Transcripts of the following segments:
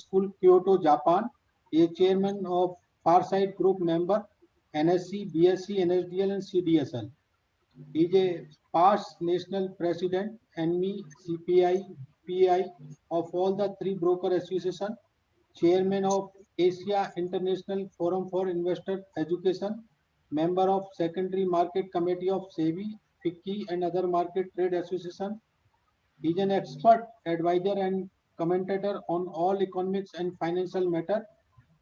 School, Kyoto, Japan. He is chairman of Farsight Group member, NSC, BSc, NSDL, and CDSL. He is a past national president, NME, CPI, PI of all the three broker association, chairman of Asia International Forum for Investor Education, member of Secondary Market Committee of SEBI, FICCI, and other market trade association. He is an expert advisor and commentator on all economics and financial matter.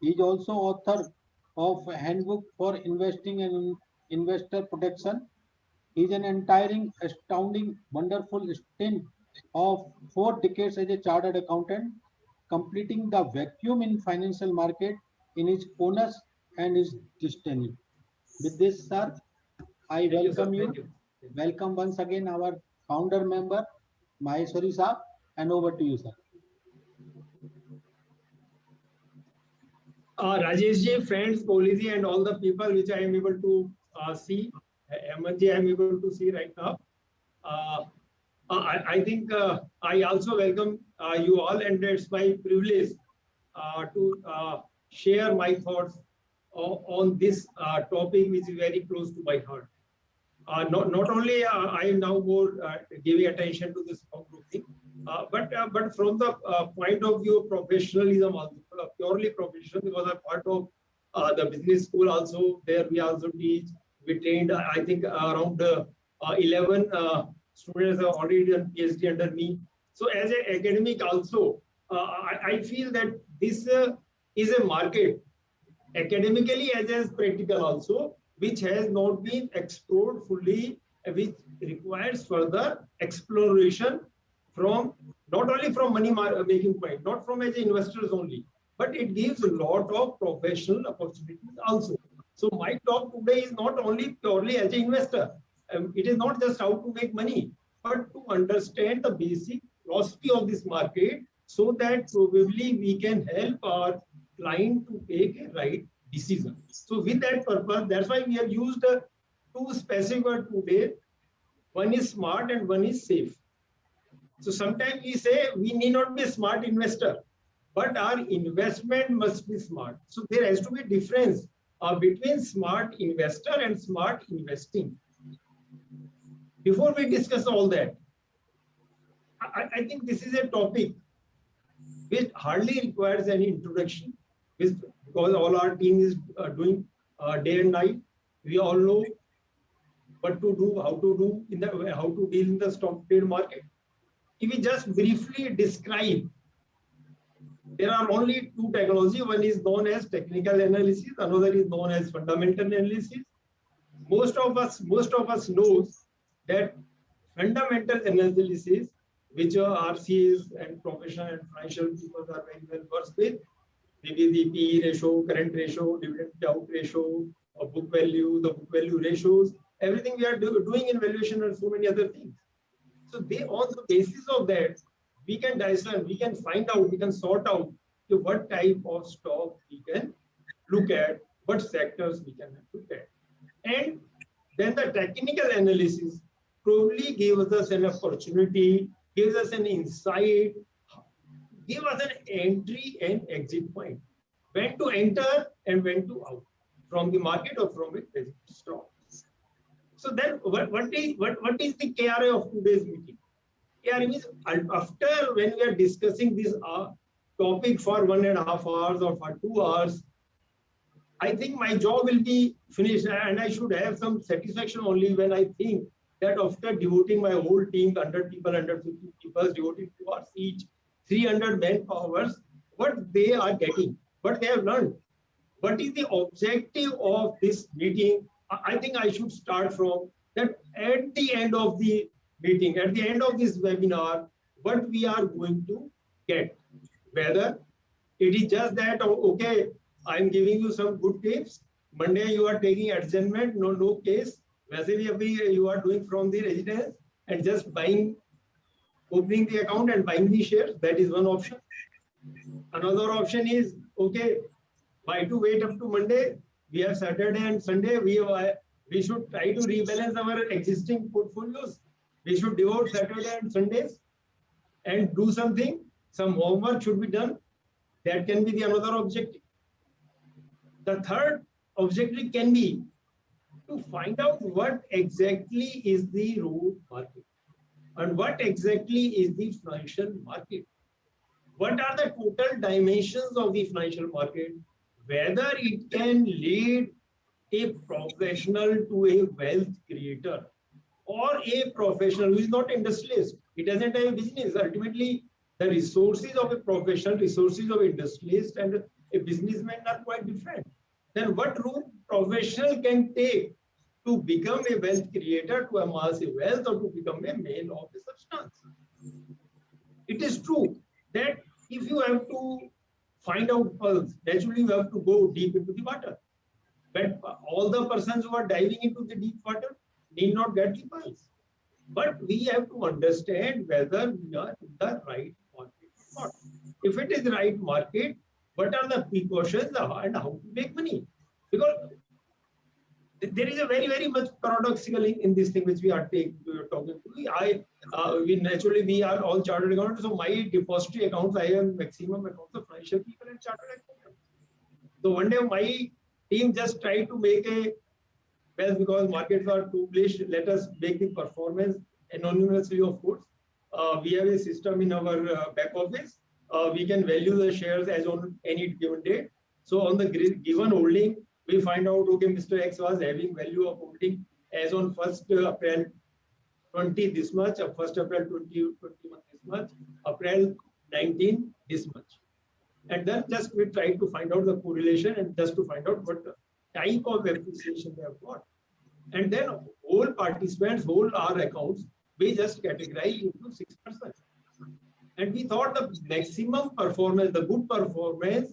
He is also author of Handbook for Investing and Investor Protection. He is an entire astounding, wonderful stint of 4 decades as a chartered accountant, completing the vacuum in financial market in his onus and his destiny. With this, sir, I Thank you, sir. welcome you. Thank you. Welcome once again our founder member, Maheshwari Saab, and over to you, sir. Rajesh ji, friends, Kohli ji, and all the people which I am able to see, Hemant ji, I am able to see right now. I think I also welcome you all, and it's my privilege to share my thoughts on this topic, which is very close to my heart. Not only I am now more giving attention to this group thing, but from the point of view of professionalism, also, purely professional, because I'm part of the business school also. There we also teach. We trained, I think, around 11 students have already done PhD under me. So as an academic also, I feel that this is a market, academically as well as practical also, which has not been explored fully, which requires further exploration from not only from money making point, not from as investors only, but it gives a lot of professional opportunities also. So my talk today is not only purely as an investor. It is not just how to make money, but to understand the basic philosophy of this market, so that probably we can help our client to take a right decision. So with that purpose, that's why we have used two specific words today. One is smart and one is safe. So sometimes we say we need not be a smart investor, but our investment must be smart. So there has to be a difference between smart investor and smart investing. Before we discuss all that, I think this is a topic which hardly requires any introduction, because all our team is doing day and night. We all know what to do, how to do, how to deal in the stock trade market. If we just briefly describe, there are only two technology. One is known as technical analysis, another is known as fundamental analysis. Most of us knows that fundamental analysis, which RCs and professional and financial people are very well versed with, maybe the PE ratio, current ratio, dividend payout ratio, or book value, the book value ratios, everything we are doing in valuation and so many other things. So on the basis of that, we can discern, we can find out, we can sort out what type of stock we can look at, what sectors we can look at. And then the technical analysis probably gives us an opportunity, gives us an insight, gives us an entry and exit point, when to enter and when to out from the market or from a stock. So then what is the KRA of today's meeting? KRA means after when we are discussing this topic for 1.5 hours or for 2 hours, I think my job will be finished, and I should have some satisfaction only when I think that after devoting my whole team, 100 people, 150 people, devoting 2 hours each, 300 manpowers, what they are getting, what they have learned. What is the objective of this meeting? I think I should start from that at the end of the meeting, at the end of this webinar, what we are going to get. Whether it is just that, okay, I'm giving you some good tips, Monday you are taking adjournment, no case, you are doing from the residence and just buying, opening the account and buying the shares. That is one option. Another option is, okay, why to wait up to Monday? We have Saturday and Sunday. We should try to rebalance our existing portfolios. We should devote Saturday and Sundays and do something. Some homework should be done. That can be the another objective. The third objective can be to find out what exactly is the road market and what exactly is the financial market. What are the total dimensions of the financial market? Whether it can lead a professional to a wealth creator or a professional who is not industrialist. He doesn't have a business. Ultimately, the resources of a professional, resources of industrialist and a businessman are quite different. Then what route professional can take to become a wealth creator, to amass a wealth, or to become a man of a substance? It is true that if you have to find out pearls, naturally you have to go deep into the water. But all the persons who are diving into the deep water need not get the pearls. But we have to understand whether we are in the right market or not. If it is the right market, what are the precautions and how to make money? Because there is a very much paradoxical in this thing which we are talking to. We are all chartered accountants, so my depository accounts, I have maximum accounts of financial people and chartered accountants. So one day my team just tried to make a, well, because markets are too bullish, let us make the performance anonymously of goods. We have a system in our back office. We can value the shares as on any given date. So on the given holding, we find out, okay, Mr. X was having value of holding as on 1st April 20 this much, 1st April 2021 this much, April 19 this much. And then just we try to find out the correlation and just to find out what type of appreciation they have got. And then all participants, whole our accounts, we just categorize into 6%. And we thought the maximum performance, the good performance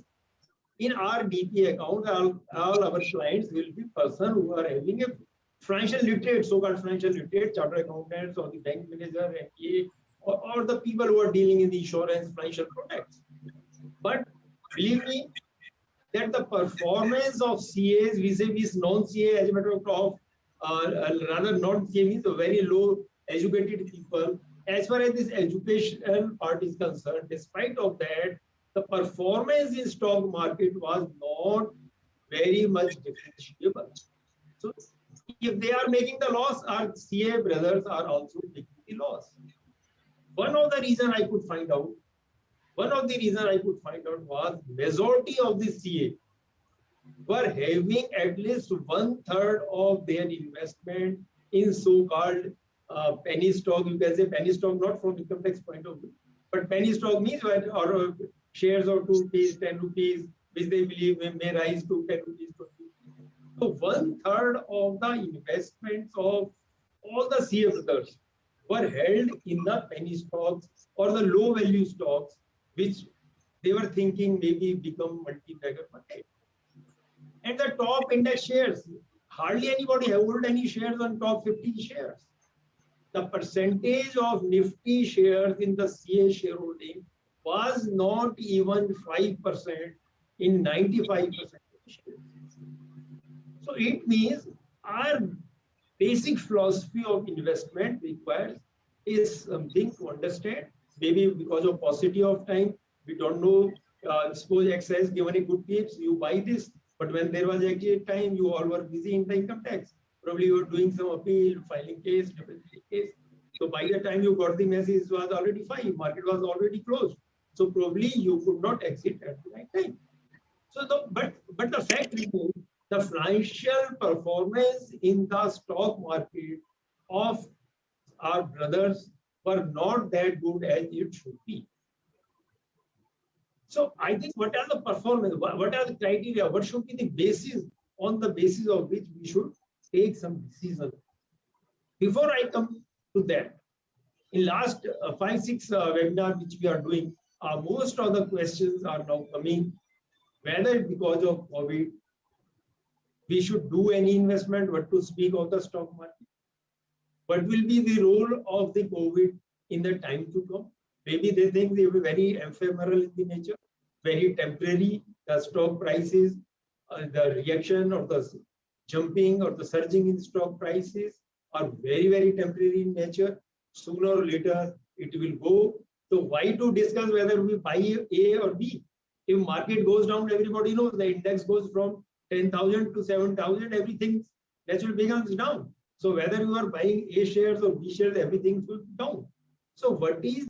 in our DP account, all our clients will be person who are having a financial literate, so-called financial literate, chartered accountants or the bank manager, MBA, or the people who are dealing in the insurance, financial products. But believe me, that the performance of CAs vis-a-vis non-CA, as a matter of rather non-CA means a very low educated people. As far as this educational part is concerned, despite of that, the performance in stock market was not very much differentiable. So if they are making the loss, our CA brothers are also making the loss. One of the reasons I could find out was majority of the CA were having at least 1/3 of their investment in so-called penny stock. You can say penny stock not from income tax point of view, but penny stock means or shares of 2 rupees, 10 rupees, which they believe may rise to 10 rupees, 20 rupees. So 1/3 of the investments of all the CA brothers were held in the penny stocks or the low value stocks, which they were thinking maybe become multi-bagger one day. And the top index shares, hardly anybody hold any shares on top 50 shares. The percentage of Nifty shares in the CA shareholding was not even 5% in 95% of the shares. So it means our basic philosophy of investment requires is something to understand. Maybe because of paucity of time, we don't know. Suppose X has given a good tips, you buy this, but when there was actually time, you all were busy in the income tax. Probably you were doing some appeal, filing case, case. So by the time you got the message, it was already 5, market was already closed. So probably you could not exit at the right time. So but the fact remains, the financial performance in the stock market of our brothers were not that good as it should be. So I think what are the performance, what are the criteria, what should be the basis on the basis of which we should take some decision. Before I come to that, in last 5-6 webinars which we are doing, most of the questions are now coming, whether because of COVID, we should do any investment, what to speak of the stock market. What will be the role of the COVID in the time to come? Maybe they think they will be very ephemeral in the nature, very temporary. The stock prices, the reaction or the jumping or the surging in stock prices are very temporary in nature. Sooner or later, it will go. So why to discuss whether we buy A or B? If market goes down, everybody knows the index goes from 10,000 to 7,000, everything naturally becomes down. So whether you are buying A shares or B shares, everything will be down. So what is